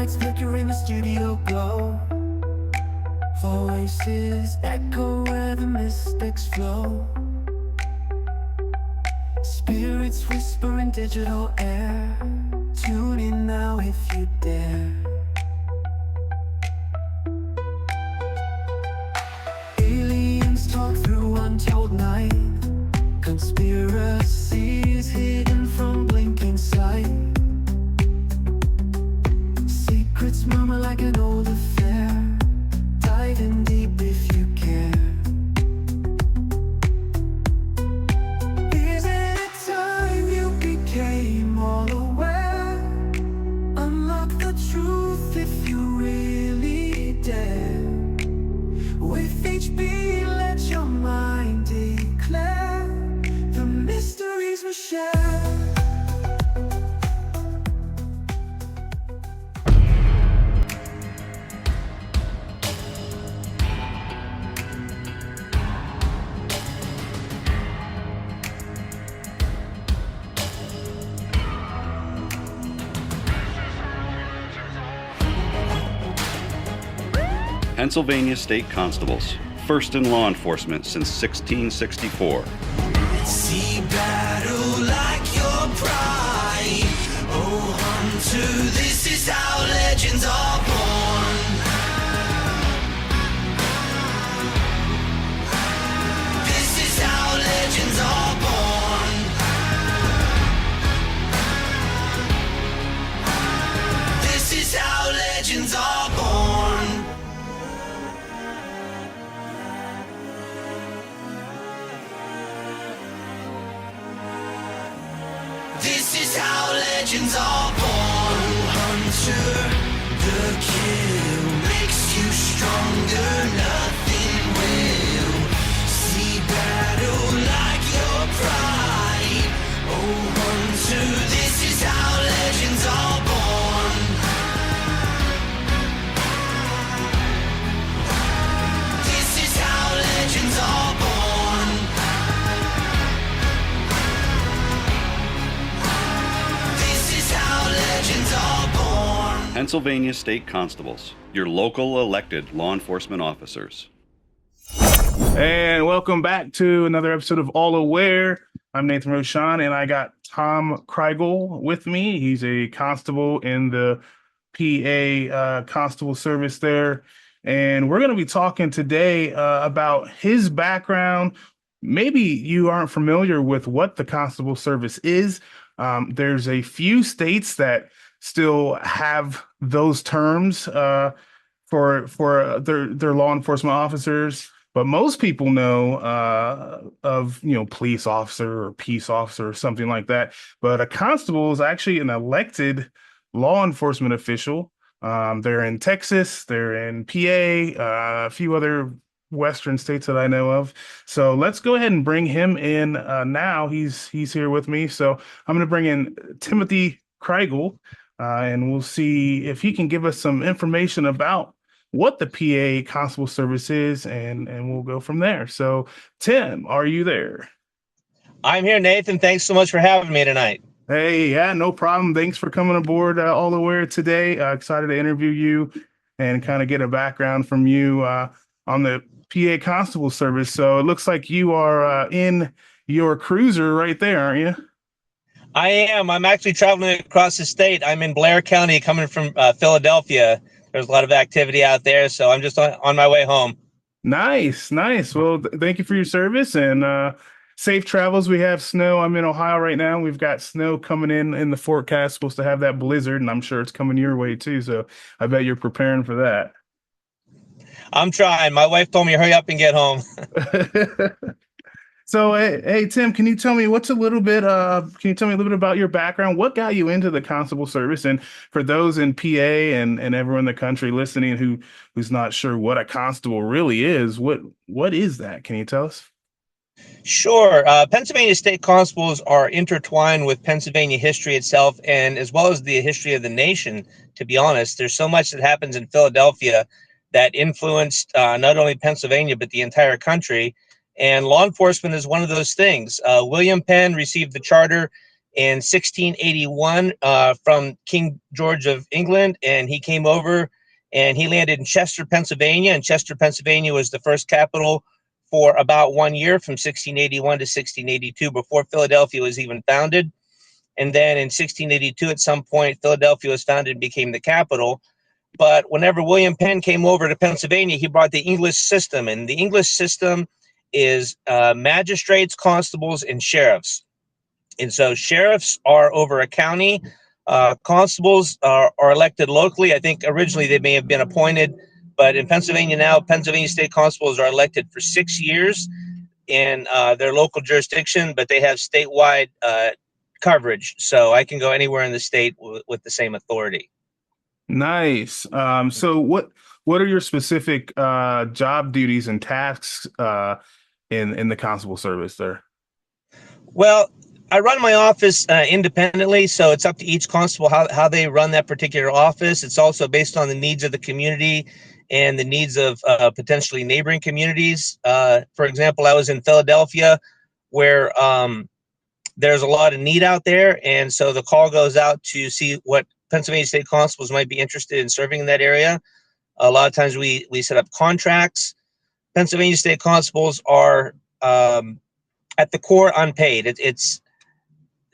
lights flicker in the studio glow. Voices echo where the mystics flow. Spirits whisper in digital air. Tune in now if you dare. Aliens talk through untold night. Conspiracies hidden from blinking sight. Secrets murmur like an old affair. Dive in deep if you care. Is it a time you became all aware? Unlock the truth if you really dare. With HB, let your mind declare the mysteries we share. Pennsylvania State Constables, first in law enforcement since 1664. See battle like your pride. Oh, hunter, this is how legends are born. This is how legends are born. This is how legends are born. This is how legends are born. Hunter, the kill makes you stronger, nothing will. See battle like your pride. Oh, hunter, this is how legends are born. This is how legends are born. Pennsylvania State Constables, your local elected law enforcement officers. And welcome back to another episode of All Aware. I'm Nathan Roshawn, and I got Tom Kregiel with me. He's a constable in the PA Constable Service there. And we're going to be talking today about his background. Maybe you aren't familiar with what the Constable Service is. There's a few states that still have those terms for their law enforcement officers, but most people know of police officer or peace officer or something like that. But a constable is actually an elected law enforcement official. They're in Texas, they're in PA, a few other Western states that I know of. So let's go ahead and bring him in now. He's here with me. So I'm going to bring in Timothy Kregiel. And we'll see if he can give us some information about what the PA Constable Service is, and we'll go from there. So, Tim, are you there? I'm here, Nathan. Thanks so much for having me tonight. Hey, yeah, no problem. Thanks for coming aboard All Aware today. Excited to interview you and kind of get a background from you on the PA Constable Service. So it looks like you are in your cruiser right there, aren't you? I am. I'm actually traveling across the state. I'm in Blair County, coming from Philadelphia. There's a lot of activity out there, so I'm just on my way home. Nice. Well, thank you for your service and safe travels. We have snow. I'm in Ohio right now. We've got snow coming in the forecast. Supposed to have that blizzard, and I'm sure it's coming your way too. So I bet you're preparing for that. I'm trying. My wife told me hurry up and get home. So, hey, Tim, can you tell me a little bit about your background? What got you into the Constable Service? And for those in PA and everyone in the country listening who's not sure what a constable really is, what is that? Can you tell us? Sure. Pennsylvania State Constables are intertwined with Pennsylvania history itself, and as well as the history of the nation, to be honest. There's so much that happens in Philadelphia that influenced not only Pennsylvania, but the entire country. And law enforcement is one of those things. William Penn received the charter in 1681 from King George of England, and he came over and he landed in Chester, Pennsylvania, and Chester, Pennsylvania was the first capital for about 1 year, from 1681 to 1682, before Philadelphia was even founded. And then in 1682, at some point, Philadelphia was founded and became the capital. But whenever William Penn came over to Pennsylvania, he brought the English system, and the English system is magistrates, constables, and sheriffs. And so sheriffs are over a county. Constables are elected locally. I think originally they may have been appointed, but in Pennsylvania now, Pennsylvania state constables are elected for 6 years in their local jurisdiction, but they have statewide coverage. So I can go anywhere in the state with the same authority. Nice. So what are your specific job duties and tasks in the constable service there? Well, I run my office independently, so it's up to each constable how they run that particular office. It's also based on the needs of the community and the needs of potentially neighboring communities. For example, I was in Philadelphia, where there's a lot of need out there, and so the call goes out to see what Pennsylvania State Constables might be interested in serving in that area. A lot of times we set up contracts. Pennsylvania State Constables are at the core unpaid. It's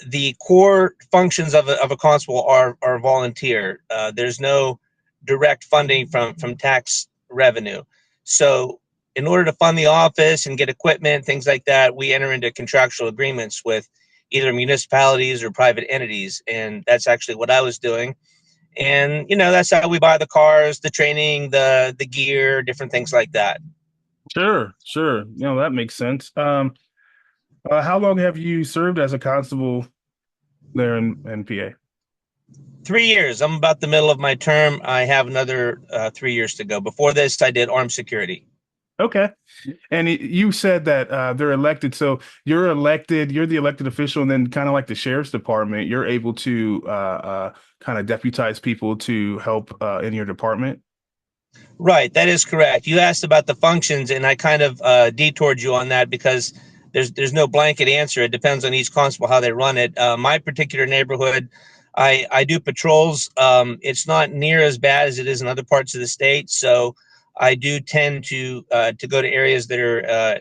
the core functions of a constable are volunteer. There's no direct funding from tax revenue. So in order to fund the office and get equipment, things like that, we enter into contractual agreements with either municipalities or private entities. And that's actually what I was doing. And, that's how we buy the cars, the training, the gear, different things like that. Sure. That makes sense. How long have you served as a constable there in PA? 3 years. I'm about the middle of my term. I have another 3 years to go. Before this, I did armed security. Okay. And you said that they're elected. So you're the elected official, and then kind of like the sheriff's department, you're able to kind of deputize people to help in your department. Right. That is correct. You asked about the functions, and I kind of detoured you on that because there's no blanket answer. It depends on each constable, how they run it. My particular neighborhood, I do patrols. It's not near as bad as it is in other parts of the state. So I do tend to go to areas that are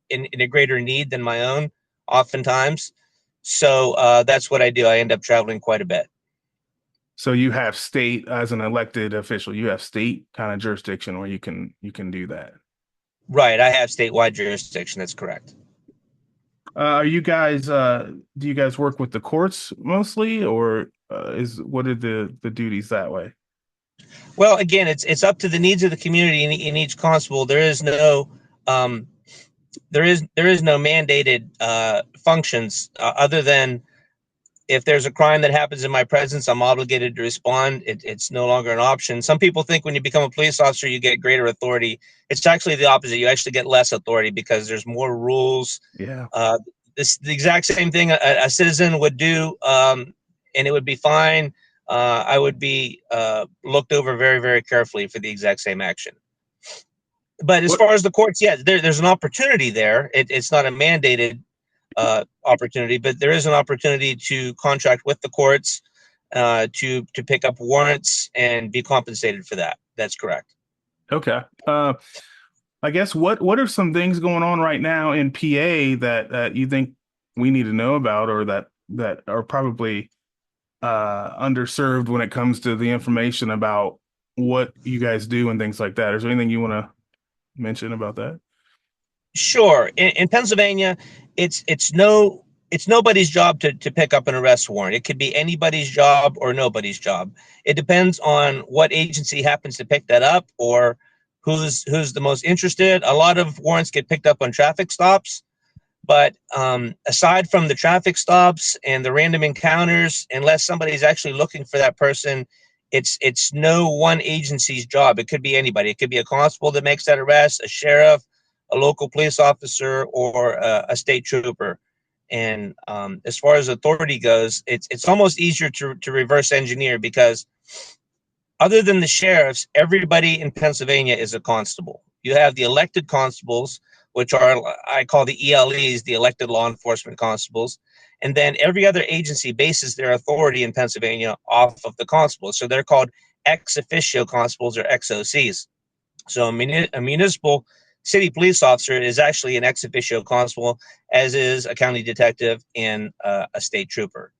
in a greater need than my own, oftentimes. So that's what I do. I end up traveling quite a bit. So you have state, as an elected official, you have state kind of jurisdiction where you can do that. Right. I have statewide jurisdiction. That's correct. Are you guys, do you guys work with the courts mostly, or what are the duties that way? Well, again, it's up to the needs of the community in each constable. There is no mandated functions other than if there's a crime that happens in my presence, I'm obligated to respond. It's no longer an option. Some people think when you become a police officer, you get greater authority. It's actually the opposite. You actually get less authority because there's more rules. Yeah. This the exact same thing a citizen would do, and it would be fine. I would be looked over very, very carefully for the exact same action. But as far as the courts, yeah, there's an opportunity there. It's not a mandated opportunity, but there is an opportunity to contract with the courts to pick up warrants and be compensated for that. That's correct. Okay. I guess what are some things going on right now in PA that you think we need to know about, or that are probably underserved when it comes to the information about what you guys do and things like that? Is there anything you want to mention about that? Sure. In Pennsylvania, it's nobody's job to pick up an arrest warrant. It could be anybody's job or nobody's job. It depends on what agency happens to pick that up or who's the most interested. A lot of warrants get picked up on traffic stops, but aside from the traffic stops and the random encounters, unless somebody's actually looking for that person, it's no one agency's job. It could be anybody. It could be a constable that makes that arrest, a sheriff, a local police officer, or a state trooper. And as far as authority goes, it's almost easier to reverse engineer, because other than the sheriffs, everybody in Pennsylvania is a constable. You have the elected constables, which are, I call the ELEs, the elected law enforcement constables. And then every other agency bases their authority in Pennsylvania off of the constables. So they're called ex officio constables or XOCs. So a municipal city police officer is actually an ex officio constable, as is a county detective and a state trooper.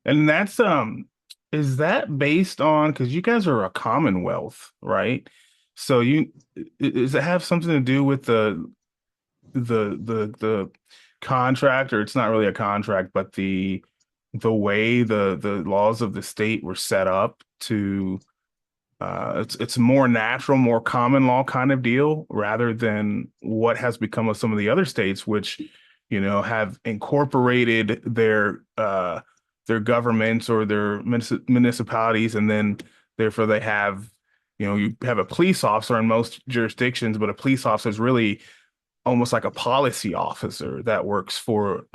And that's is that based on, because you guys are a commonwealth, right? So does it have something to do with the contract, or it's not really a contract, but the way the laws of the state were set up to it's more natural, more common law kind of deal rather than what has become of some of the other states, which, you know, have incorporated their governments or their municipalities, and then therefore they have, you know, you have a police officer in most jurisdictions, but a police officer is really almost like a policy officer that works for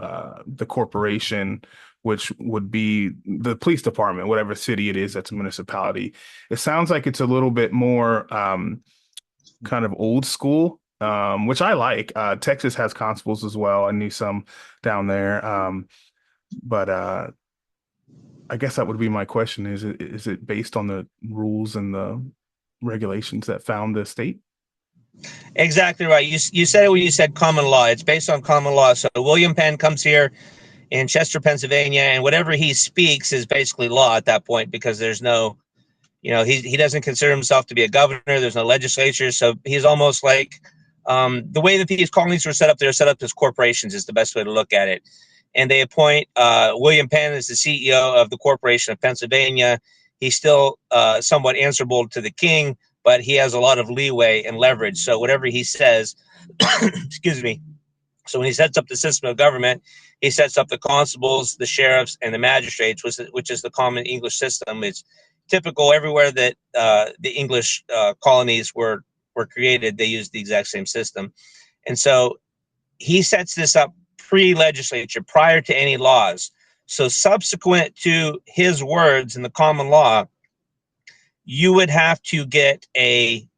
the corporation, which would be the police department, whatever city it is that's a municipality. It sounds like it's a little bit more kind of old school, which I like. Texas has constables as well. I knew some down there. But I guess that would be my question. Is it based on the rules and the regulations that found the state? Exactly right. You said it when you said common law. It's based on common law. So William Penn comes here in Chester, Pennsylvania, and whatever he speaks is basically law at that point, because there's no, you know, he doesn't consider himself to be a governor. There's no legislature. So he's almost like the way that these colonies were set up, they're set up as corporations is the best way to look at it. And they appoint William Penn as the CEO of the Corporation of Pennsylvania. He's still somewhat answerable to the king, but he has a lot of leeway and leverage. So whatever he says, excuse me. So when he sets up the system of government, he sets up the constables, the sheriffs, and the magistrates, which is the common English system. It's typical everywhere that the English colonies were created. They used the exact same system. And so he sets this up pre-legislature, prior to any laws. So subsequent to his words in the common law, you would have to get a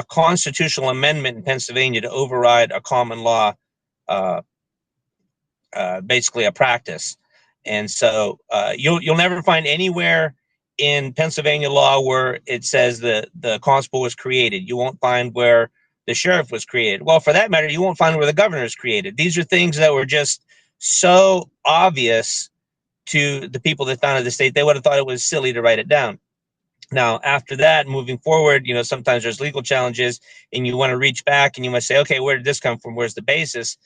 constitutional amendment in Pennsylvania to override a common law, basically a practice. And so you'll never find anywhere in Pennsylvania law where it says the constable was created. You won't find where the sheriff was created. Well, for that matter, you won't find where the governor is created. These are things that were just so obvious to the people that founded the state, they would have thought it was silly to write it down. Now, after that, moving forward, you know, sometimes there's legal challenges and you want to reach back and you must say, okay, where did this come from? Where's the basis?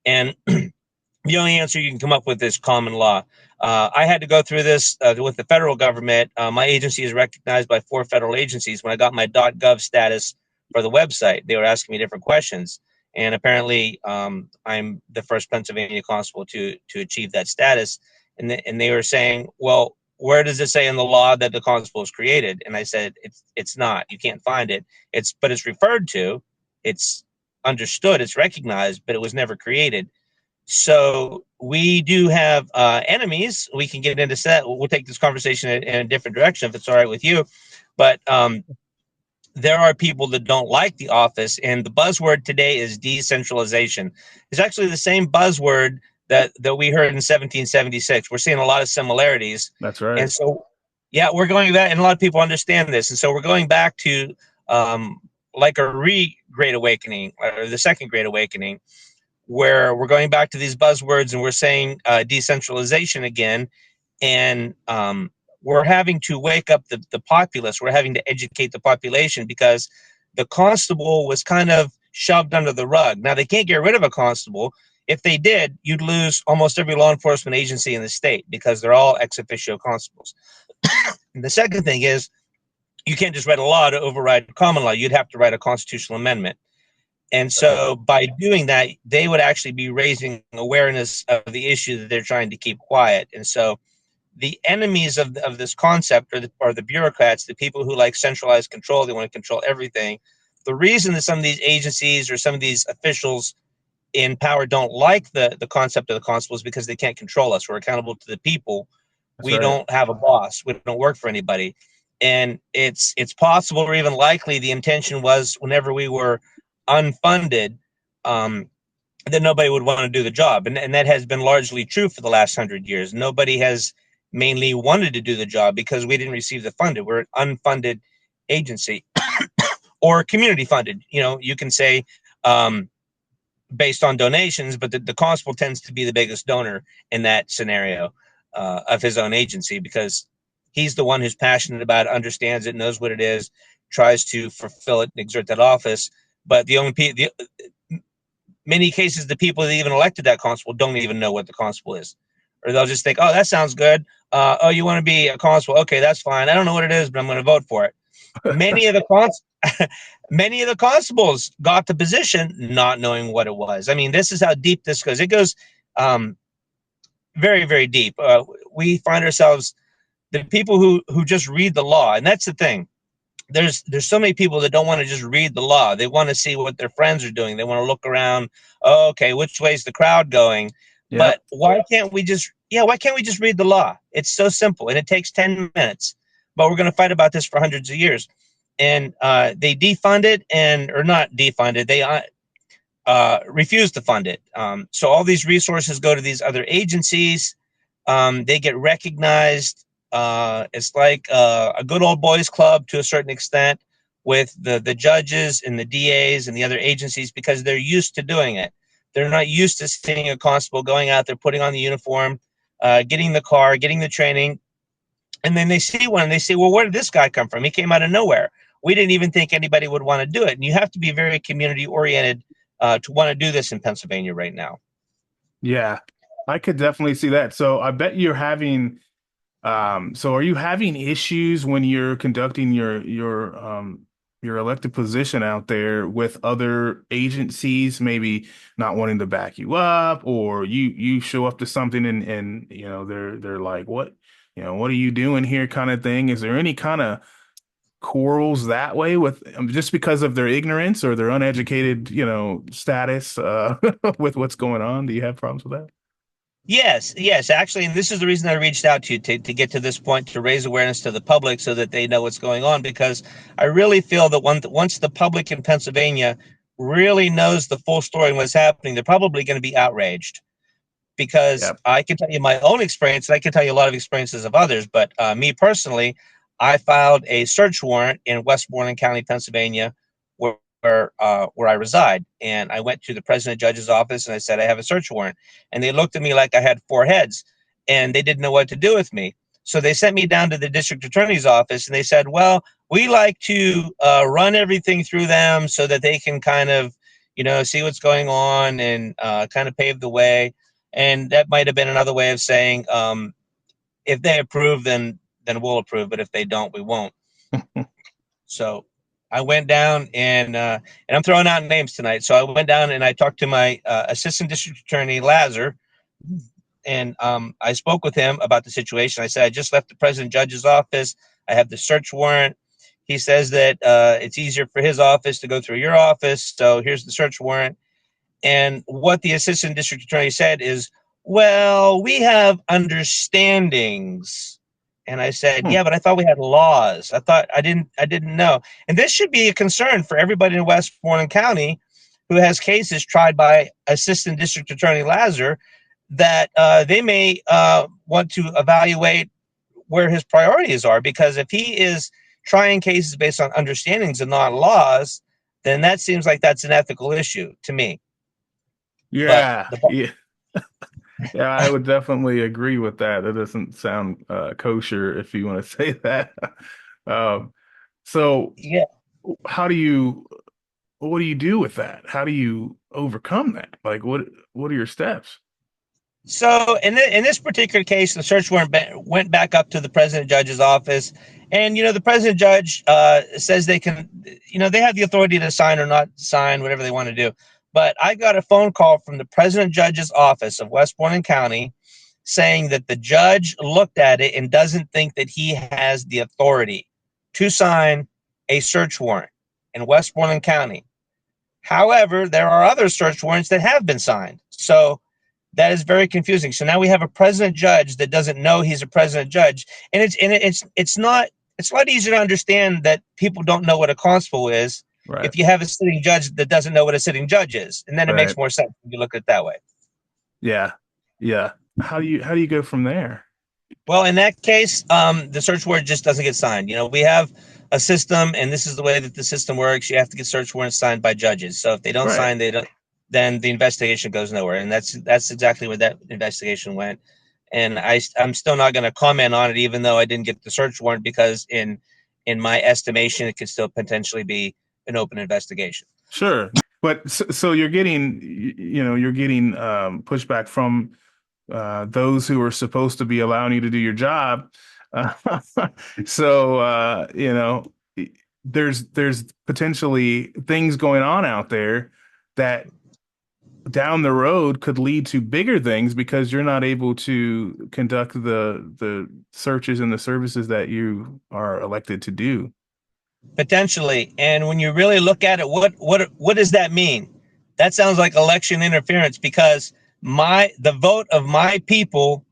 And the only answer you can come up with is common law. I had to go through this with the federal government. My agency is recognized by 4 federal agencies. When I got my .gov status for the website, they were asking me different questions. And apparently, I'm the first Pennsylvania constable to achieve that status. And they were saying, well, where does it say in the law that the constable is created? And I said, it's not. You can't find it. But it's referred to. It's understood. It's recognized, but it was never created. So we do have enemies. We can get into that. We'll take this conversation in a different direction if it's all right with you. But there are people that don't like the office, and the buzzword today is decentralization. It's actually the same buzzword that we heard in 1776. We're seeing a lot of similarities. That's right. And so, yeah, we're going back, and a lot of people understand this. And so we're going back to like a Great Awakening, or the Second Great Awakening, where we're going back to these buzzwords and we're saying decentralization again. And we're having to wake up the populace. We're having to educate the population, because the constable was kind of shoved under the rug. Now, they can't get rid of a constable. If they did, you'd lose almost every law enforcement agency in the state, because they're all ex officio constables. And the second thing is, you can't just write a law to override common law. You'd have to write a constitutional amendment. And so by doing that, they would actually be raising awareness of the issue that they're trying to keep quiet. And so the enemies of this concept are the bureaucrats, the people who like centralized control. They want to control everything. The reason that some of these agencies or some of these officials in power don't like the concept of the constables, because they can't control us. We're accountable to the people. That's right. Don't have a boss. We don't work for anybody. And it's possible, or even likely, the intention was, whenever we were unfunded, then nobody would want to do the job. And that has been largely true for the last 100 years. Nobody has mainly wanted to do the job because we didn't receive the funding. We're an unfunded agency or community funded. You know, you can say based on donations, but the constable tends to be the biggest donor in that scenario of his own agency, because he's the one who's passionate about it, understands it, knows what it is, tries to fulfill it and exert that office. But many cases, the people that even elected that constable don't even know what the constable is, or they'll just think, oh, that sounds good. Oh, you want to be a constable? Okay, that's fine. I don't know what it is, but I'm going to vote for it. Many of the constables got the position not knowing what it was. I mean, this is how deep this goes. It goes very, very deep. We find ourselves the people who just read the law, and that's the thing. There's so many people that don't want to just read the law. They want to see what their friends are doing. They want to look around. Oh, okay, which way's the crowd going? Yep. But why can't we just read the law? It's so simple, and it takes 10 minutes. But we're going to fight about this for hundreds of years. And they defund it, or not defund it. They refuse to fund it. So all these resources go to these other agencies. They get recognized. It's like a good old boys club to a certain extent with the judges and the DAs and the other agencies, because they're used to doing it. They're not used to seeing a constable going out there, putting on the uniform, getting the car, getting the training. And then they see one and they say, well, where did this guy come from? He came out of nowhere. We didn't even think anybody would want to do it. And you have to be very community oriented to want to do this in Pennsylvania right now. Yeah, I could definitely see that. So I bet you're having, so are you having issues when you're conducting your elected position out there with other agencies, maybe not wanting to back you up, or you show up to something and you know, they're like, what are you doing here, kind of thing? Is there any kind of quarrels that way with just because of their ignorance or their uneducated, status with what's going on? Do you have problems with that? Yes, actually, and this is the reason I reached out to you to get to this point, to raise awareness to the public so that they know what's going on, because I really feel that once the public in Pennsylvania really knows the full story and what's happening, they're probably going to be outraged. Because yep. I can tell you my own experience, and I can tell you a lot of experiences of others, but me personally, I filed a search warrant in Westmoreland County, Pennsylvania, where I reside. And I went to the president judge's office and I said, I have a search warrant. And they looked at me like I had 4 heads, and they didn't know what to do with me. So they sent me down to the district attorney's office and they said, well, we like to run everything through them so that they can kind of, see what's going on and kind of pave the way. And that might have been another way of saying, if they approve, then we'll approve. But if they don't, we won't. So I went down and I'm throwing out names tonight. So I went down and I talked to my assistant district attorney, Lazar, and I spoke with him about the situation. I said, I just left the president judge's office. I have the search warrant. He says that it's easier for his office to go through your office. So here's the search warrant. And what the assistant district attorney said is, well, we have understandings. And I said, yeah, but I thought we had laws. I didn't know. And this should be a concern for everybody in Westmoreland County who has cases tried by assistant district attorney Lazar, that they may want to evaluate where his priorities are. Because if he is trying cases based on understandings and not laws, then that seems like that's an ethical issue to me. Yeah. Yeah, I would definitely agree with that. That doesn't sound kosher, if you want to say that. So yeah, what do you do with that? How do you overcome that? Like, what are your steps? So in this particular case, the search warrant went back up to the president judge's office, and the president judge says they can, they have the authority to sign or not sign, whatever they want to do. But I got a phone call from the president judge's office of Westmoreland County saying that the judge looked at it and doesn't think that he has the authority to sign a search warrant in Westmoreland County. However, there are other search warrants that have been signed. So that is very confusing. So now we have a president judge that doesn't know he's a president judge. And it's a lot easier to understand that people don't know what a constable is, Right. if you have a sitting judge that doesn't know what a sitting judge is, and then it Right. makes more sense when you look at it that way. Yeah. Yeah. How do you go from there? Well, in that case, the search warrant just doesn't get signed. We have a system, and this is the way that the system works. You have to get search warrants signed by judges. So if they don't Right. sign, they don't. Then the investigation goes nowhere, and that's exactly where that investigation went. And I'm still not going to comment on it, even though I didn't get the search warrant, because in my estimation, it could still potentially be an open investigation. Sure. But so you're getting, you're getting pushback from those who are supposed to be allowing you to do your job. Uh, so there's potentially things going on out there that down the road could lead to bigger things because you're not able to conduct the searches and the services that you are elected to do. Potentially. And when you really look at it, what does that mean? That sounds like election interference, because the vote of my people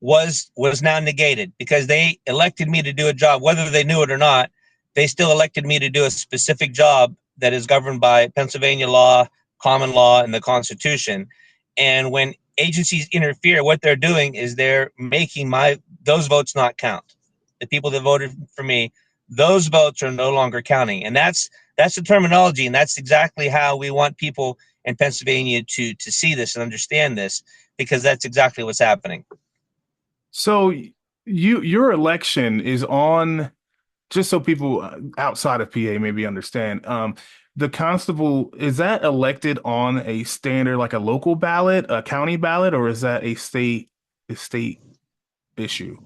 was now negated, because they elected me to do a job, whether they knew it or not. They still elected me to do a specific job that is governed by Pennsylvania law, common law, and the Constitution. And when agencies interfere, what they're doing is they're making those votes not count. The people that voted for me, those votes are no longer counting. And that's the terminology, and that's exactly how we want people in Pennsylvania to see this and understand this, because that's exactly what's happening. So your election is on, just so people outside of PA maybe understand, the constable, is that elected on a standard, like a local ballot, a county ballot, or is that a state issue?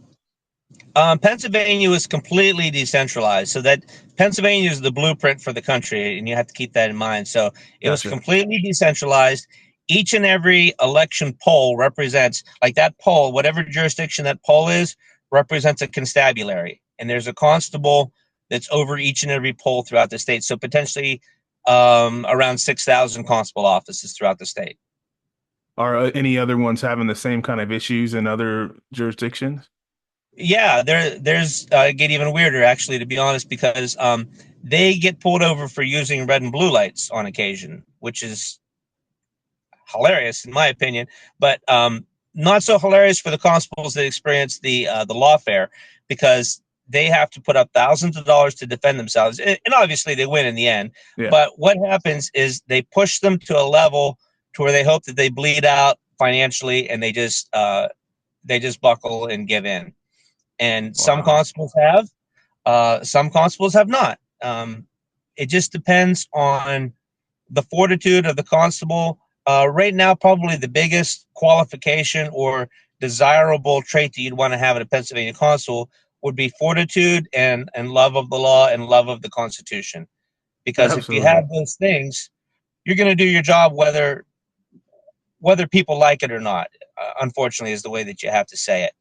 Pennsylvania was completely decentralized, so that Pennsylvania is the blueprint for the country, and you have to keep that in mind. So it was Gotcha. completely decentralized. Each and every election poll represents, like that poll, whatever jurisdiction that poll is, represents a constabulary, and there's a constable that's over each and every poll throughout the state. So potentially around 6,000 constable offices throughout the state. Are any other ones having the same kind of issues in other jurisdictions? Yeah, there's get even weirder, actually, to be honest, because they get pulled over for using red and blue lights on occasion, which is hilarious in my opinion, but not so hilarious for the constables that experience the lawfare, because they have to put up thousands of dollars to defend themselves, and obviously they win in the end. Yeah. But what happens is they push them to a level to where they hope that they bleed out financially, and they just buckle and give in. And some Wow. constables have not. It just depends on the fortitude of the constable. Right now, probably the biggest qualification or desirable trait that you'd want to have in a Pennsylvania constable would be fortitude and love of the law and love of the Constitution. Because if you Absolutely. have those things, you're going to do your job whether people like it or not. Unfortunately, is the way that you have to say it.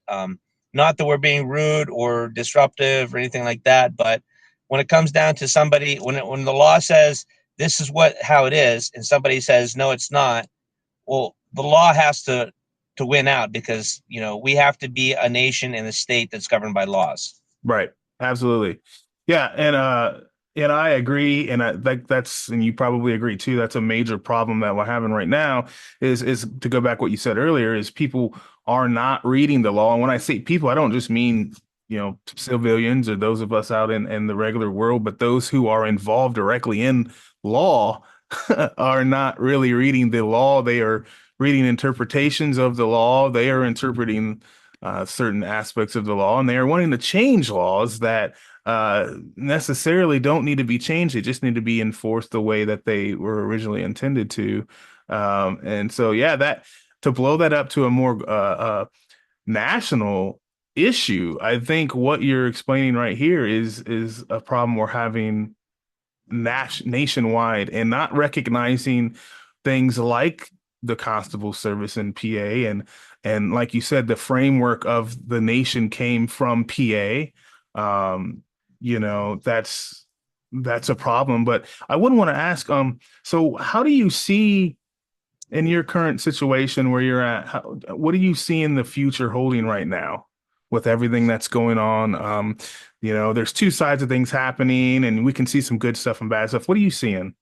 Not that we're being rude or disruptive or anything like that, but when it comes down to somebody, when the law says this is how it is, and somebody says no, it's not, well, the law has to win out, because we have to be a nation and a state that's governed by laws. Right. Absolutely. Yeah. And I agree. And and you probably agree too. That's a major problem that we're having right now is to go back what you said earlier, is people are not reading the law. And when I say people, I don't just mean, civilians or those of us out in the regular world, but those who are involved directly in law are not really reading the law. They are reading interpretations of the law. They are interpreting certain aspects of the law, and they are wanting to change laws that necessarily don't need to be changed. They just need to be enforced the way that they were originally intended to. And so, yeah, that to blow that up to a more national issue, I think what you're explaining right here is a problem we're having nationwide, and not recognizing things like the constable service in PA, and like you said, the framework of the nation came from PA. That's a problem. But I wouldn't want to ask, so how do you see in your current situation where you're at, what do you see in the future holding right now? with everything that's going on. There's two sides of things happening, and we can see some good stuff and bad stuff. What are you seeing?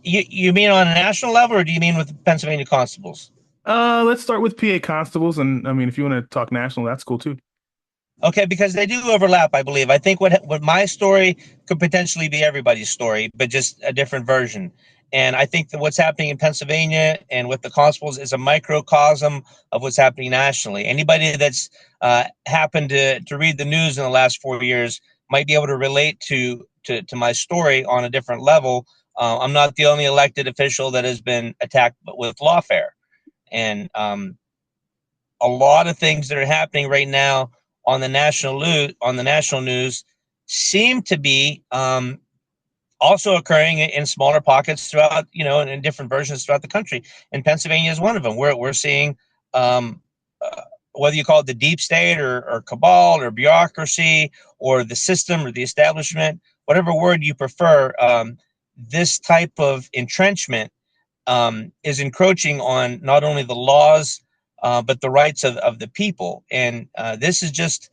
You mean on a national level, or do you mean with Pennsylvania constables? Let's start with PA constables, and I mean, if you want to talk national, that's cool too. Okay, because they do overlap, I believe. I think what my story could potentially be everybody's story, but just a different version. And I think that what's happening in Pennsylvania and with the constables is a microcosm of what's happening nationally. Anybody that's happened to read the news in the last 4 years might be able to relate to my story on a different level. I'm not the only elected official that has been attacked with lawfare. And a lot of things that are happening right now on the national news seem to be also occurring in smaller pockets throughout, and in different versions throughout the country. And Pennsylvania is one of them. We're seeing whether you call it the deep state or cabal or bureaucracy or the system or the establishment, whatever word you prefer, this type of entrenchment is encroaching on not only the laws, but the rights of the people. And this is just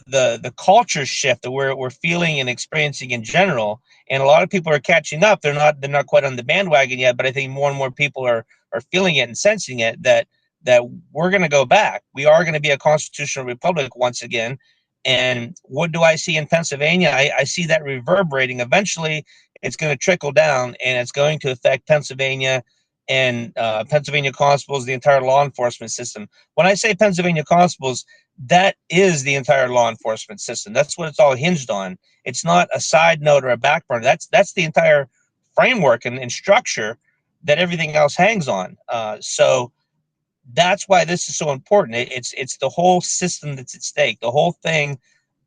the culture shift that we're feeling and experiencing in general. And a lot of people are catching up. They're not quite on the bandwagon yet, but I think more and more people are feeling it and sensing it, that we're going to go back. We are going to be a constitutional republic once again. And what do I see in Pennsylvania? I see that reverberating. Eventually, it's going to trickle down, and it's going to affect Pennsylvania and Pennsylvania constables, the entire law enforcement system. When I say Pennsylvania constables, that is the entire law enforcement system. That's what it's all hinged on. It's not a side note or a back burner. That's the entire framework and structure that everything else hangs on. So that's why this is so important. It's the whole system that's at stake, the whole thing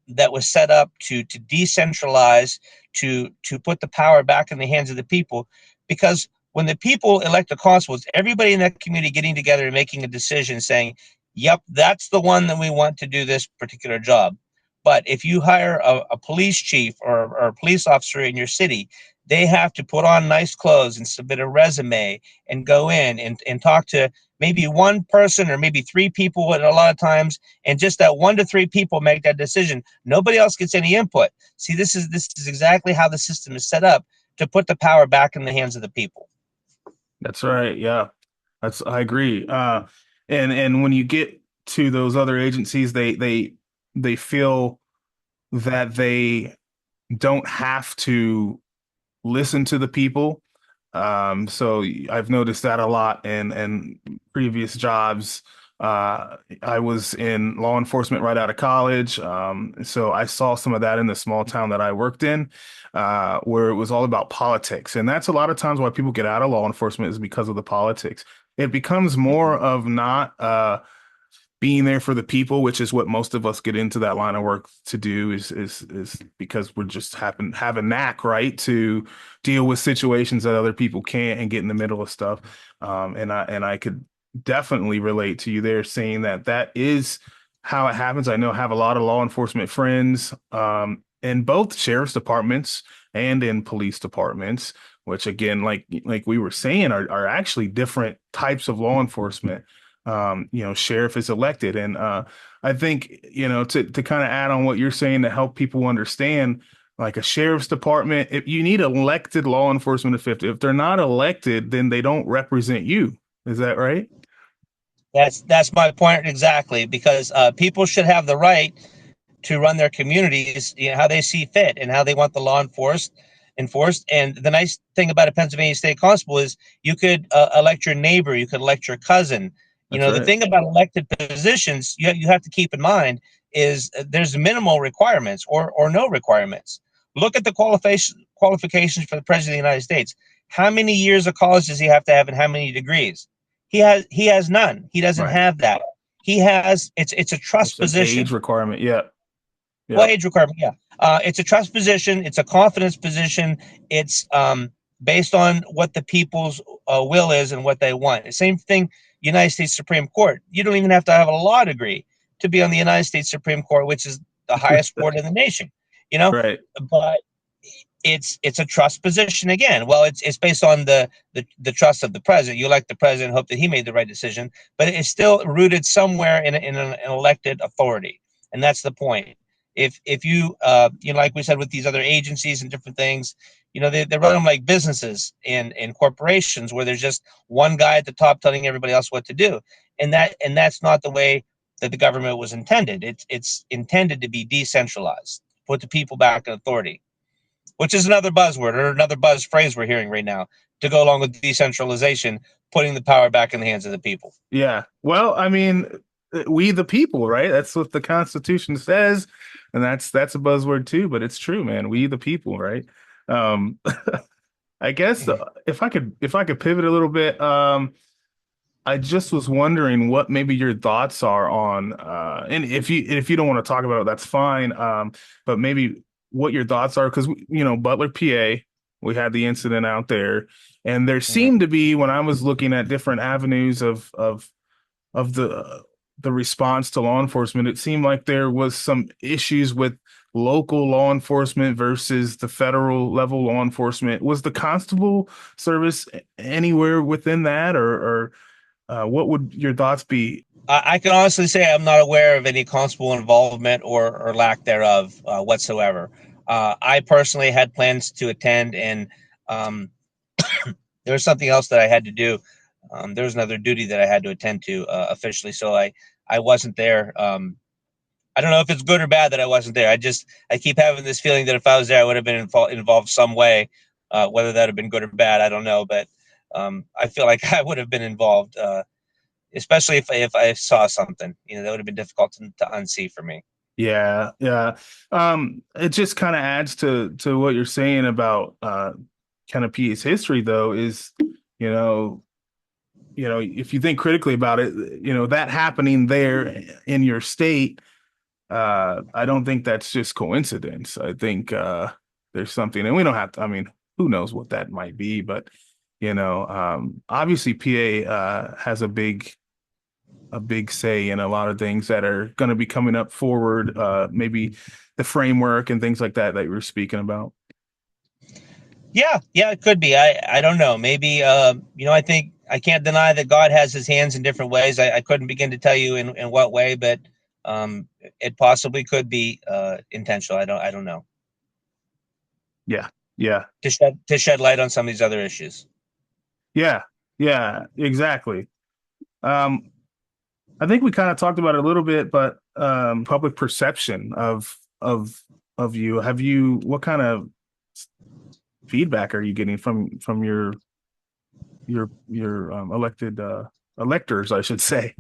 that was set up to decentralize, to put the power back in the hands of the people. Because when the people elect the constables, everybody in that community getting together and making a decision saying, yep, that's the one that we want to do this particular job. But if you hire a police chief or a police officer in your city, they have to put on nice clothes and submit a resume and go in and talk to maybe one person or maybe three people at a lot of times, and just that 1 to 3 people make that decision. Nobody else gets any input. See, this is exactly how the system is set up, to put the power back in the hands of the people. That's right. Yeah, I agree. And when you get to those other agencies, they feel that they don't have to listen to the people. So I've noticed that a lot in previous jobs. I was in law enforcement right out of college. So I saw some of that in the small town that I worked in, where it was all about politics. And that's a lot of times why people get out of law enforcement, is because of the politics. It becomes more of not being there for the people, which is what most of us get into that line of work to do, is because we're just have a knack, right, to deal with situations that other people can't and get in the middle of stuff. And I could definitely relate to you there, saying that is how it happens. I have a lot of law enforcement friends in both sheriff's departments and in police departments, which again, like we were saying, are actually different types of law enforcement. Sheriff is elected. And I think, to kind of add on what you're saying, to help people understand, like a sheriff's department, if you need elected law enforcement officials, if they're not elected, then they don't represent you. Is that right? That's my point exactly, because people should have the right to run their communities, how they see fit and how they want the law enforced. And the nice thing about a Pennsylvania State Constable is you could elect your neighbor, you could elect your cousin. That's right. The thing about elected positions you have to keep in mind is there's minimal requirements or no requirements. Look at the qualifications for the President of the United States. How many years of college does he have to have, and how many degrees? He has none. He doesn't have that. He has it's a trust position. Age requirement, yeah. Well, age requirement, yeah. It's a trust position. It's a confidence position. It's based on what the people's will is and what they want. The same thing, United States Supreme Court. You don't even have to have a law degree to be on the United States Supreme Court, which is the highest court in the nation. Right. But it's a trust position again. Well, it's based on the trust of the president. You elect the president, hope that he made the right decision, but it's still rooted somewhere in an elected authority, and that's the point. If you like we said with these other agencies and different things, they run them like businesses and corporations where there's just one guy at the top telling everybody else what to do, and that's not the way that the government was intended. It's intended to be decentralized, put the people back in authority, which is another buzzword or another buzz phrase we're hearing right now to go along with decentralization, putting the power back in the hands of the people. Yeah. Well, I mean, we the people, right? That's what the Constitution says, and that's a buzzword too, but it's true, man. We the people, right? I guess if I could pivot a little bit, I just was wondering what maybe your thoughts are on, and if you don't want to talk about it, that's fine. But maybe what your thoughts are, because Butler, PA, we had the incident out there, and there seemed to be, when I was looking at different avenues of the response to law enforcement, it seemed like there was some issues with local law enforcement versus the federal level law enforcement. Was the constable service anywhere within that, or what would your thoughts be? I can honestly say I'm not aware of any constable involvement or lack thereof whatsoever. I personally had plans to attend, and there was something else that I had to do. There was another duty that I had to attend to officially, so I wasn't there. I don't know if it's good or bad that I wasn't there. I keep having this feeling that if I was there, I would have been involved some way. Whether that have been good or bad, I don't know, but I feel like I would have been involved, especially if I saw something. That would have been difficult to unsee for me. Yeah. It just kind of adds to what you're saying about kind of PA's history, though, is if you think critically about it, that happening there in your state, I don't think that's just coincidence. I think there's something, and we don't have to. I mean, who knows what that might be, but obviously PA has a big say in a lot of things that are going to be coming up forward, maybe the framework and things like that you were speaking about. Yeah, it could be. I don't know. Maybe, I think I can't deny that God has his hands in different ways. I couldn't begin to tell you in what way, but it possibly could be intentional. I don't know. Yeah. To shed light on some of these other issues. Yeah, exactly. I think we kind of talked about it a little bit, but public perception of you. What kind of feedback are you getting from your elected electors, I should say?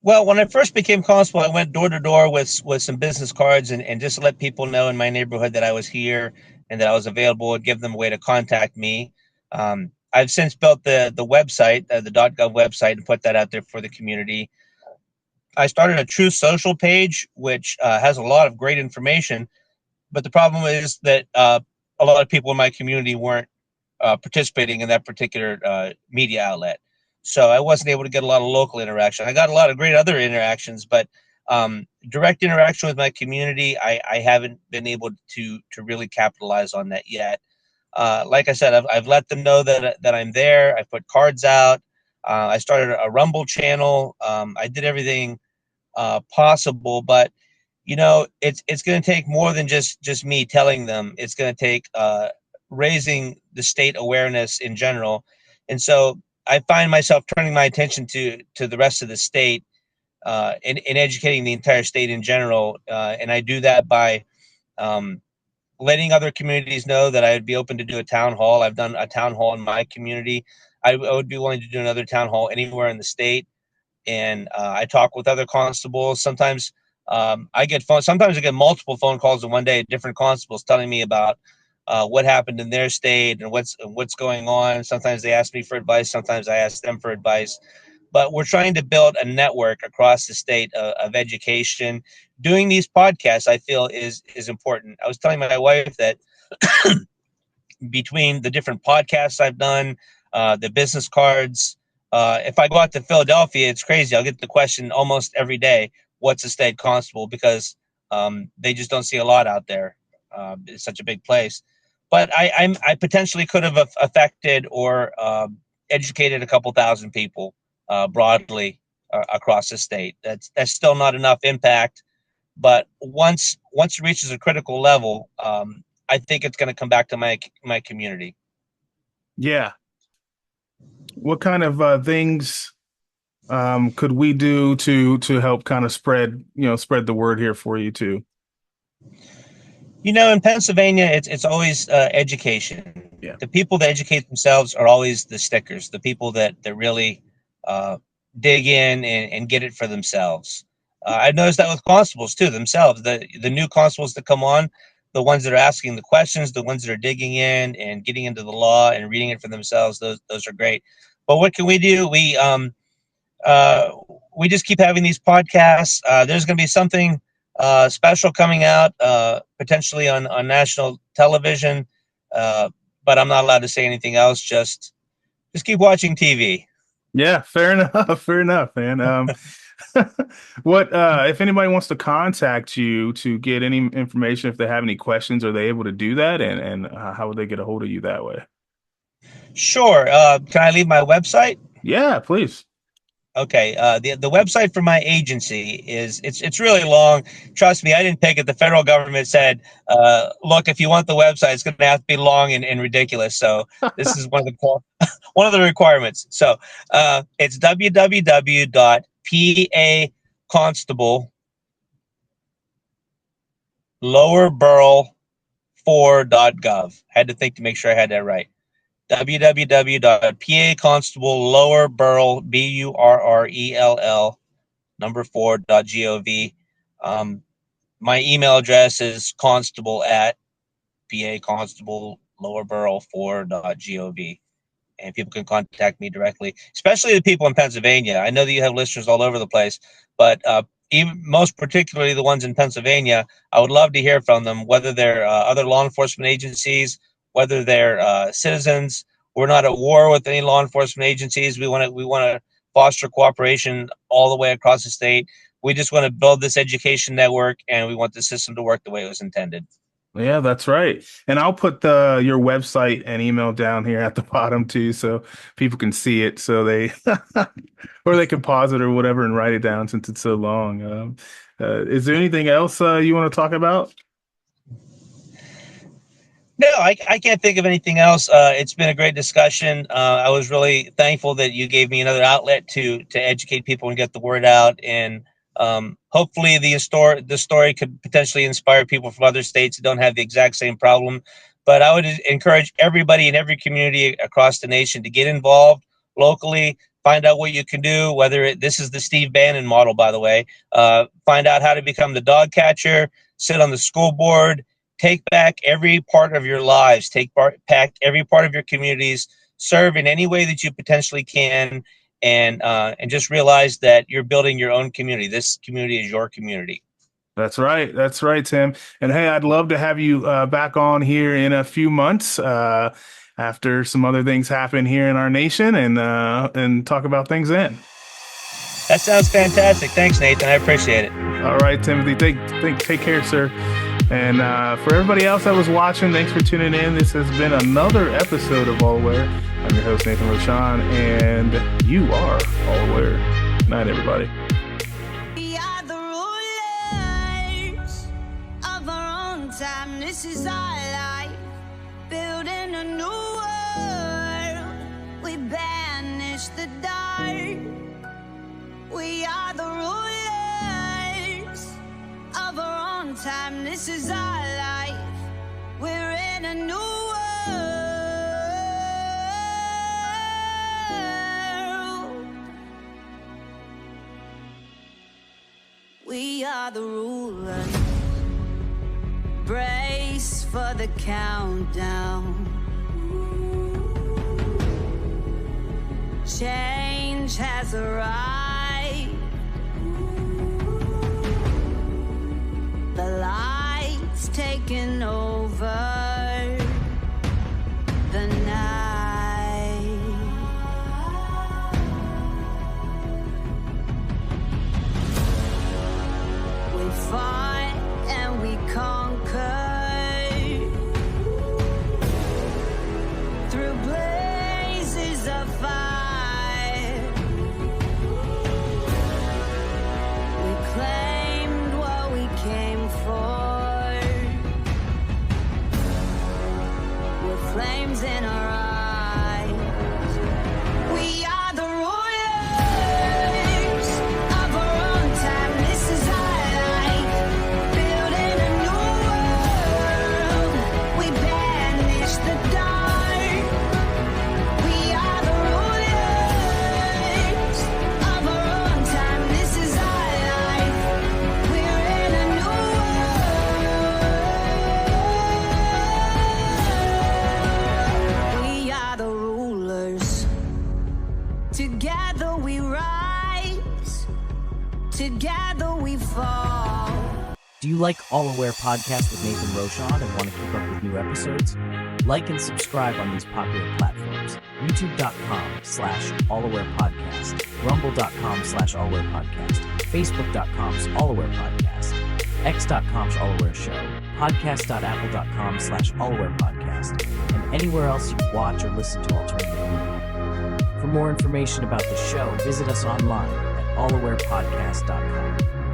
Well, when I first became constable, I went door to door with some business cards and just let people know in my neighborhood that I was here and that I was available, and give them a way to contact me. I've since built the website, the .gov website, and put that out there for the community. I started a True Social page, which has a lot of great information, but the problem is that a lot of people in my community weren't participating in that particular media outlet. So I wasn't able to get a lot of local interaction. I got a lot of great other interactions, but direct interaction with my community, I haven't been able to really capitalize on that yet. Like I said, I've let them know that I'm there. I put cards out. I started a Rumble channel. I did everything possible, but it's going to take more than just me telling them. It's going to take raising the state awareness in general, and so I find myself turning my attention to the rest of the state and educating the entire state in general, and I do that by letting other communities know that I would be open to do a town hall. I've done a town hall in my community. I would be willing to do another town hall anywhere in the state. And I talk with other constables. Sometimes I get multiple phone calls in one day, different constables telling me about what happened in their state and what's going on. Sometimes they ask me for advice. Sometimes I ask them for advice. But we're trying to build a network across the state of education. Doing these podcasts, I feel, is important. I was telling my wife that between the different podcasts I've done, the business cards, if I go out to Philadelphia, it's crazy. I'll get the question almost every day, what's a state constable? Because they just don't see a lot out there. It's such a big place. But I potentially could have affected or educated a couple thousand people broadly across the state. That's still not enough impact. But once it reaches a critical level, I think it's going to come back to my community. Yeah. What kind of things could we do to help kind of spread the word here for you too? In Pennsylvania, it's always education. Yeah. The people that educate themselves are always the stickers, the people that really dig in and get it for themselves. I've noticed that with constables too, themselves. The new constables that come on, the ones that are asking the questions, the ones that are digging in and getting into the law and reading it for themselves, those are great. But what can we do? We just keep having these podcasts. There's going to be something special coming out potentially on national television, but I'm not allowed to say anything else. Just keep watching TV. Yeah, fair enough, man. What if anybody wants to contact you to get any information, if they have any questions, are they able to do that, and how would they get a hold of you that way? Sure. Can I leave my website? Yeah, please. Okay. The website for my agency it's really long. Trust me, I didn't pick it. The federal government said, look, if you want the website, it's going to have to be long and ridiculous. So this is one of the requirements. So it's www.PA constable.lowerborough4.gov. Had to think to make sure I had that right. www.PA constable4.gov. My email address is constable@PAconstable4.gov. And people can contact me directly, especially the people in Pennsylvania. I know that you have listeners all over the place, but even most particularly the ones in Pennsylvania, I would love to hear from them, whether they're other law enforcement agencies, whether they're citizens. We're not at war with any law enforcement agencies. We want to foster cooperation all the way across the state. We just want to build this education network, and we want the system to work the way it was intended. Yeah, that's right. And I'll put your website and email down here at the bottom too, so people can see it, so they or they can pause it or whatever and write it down since it's so long. Is there anything else you want to talk about? No, I can't think of anything else. It's been a great discussion. I was really thankful that you gave me another outlet to educate people and get the word out. And hopefully the story could potentially inspire people from other states that don't have the exact same problem. But I would encourage everybody in every community across the nation to get involved locally, find out what you can do, this is the Steve Bannon model, by the way. Find out how to become the dog catcher, sit on the school board, take back every part of your lives, back every part of your communities, serve in any way that you potentially can, and just realize that you're building your own community. This community is your community. That's right, Tim. And hey, I'd love to have you back on here in a few months after some other things happen here in our nation, and talk about things then. That sounds fantastic. Thanks, Nathan. I appreciate it. All right, Timothy. Take care, sir. And for everybody else that was watching, thanks for tuning in. This has been another episode of All Aware. I'm your host, Nathan Roshawn, and you are All Aware. Good night, everybody. We are the rulers of our own time. This is our life, building a new world. We banish the dark. We are the rulers of our own time. This is our life. We're in a new world. We are the rulers. Brace for the countdown. Change has arrived. The light's taking over the night. We fought and we conquered. Together we rise, together we fall. Do you like All Aware Podcast with Nathan Roshawn and want to keep up with new episodes? Like and subscribe on these popular platforms. YouTube.com/AllAwarePodcast, Rumble.com/AllAwarePodcast, Facebook.com/AllAwarePodcast, X.com/AllAwareShow, Podcast.apple.com/AllAwarePodcast, and anywhere else you watch or listen to alternative media. For more information about the show, visit us online at allawarepodcast.com.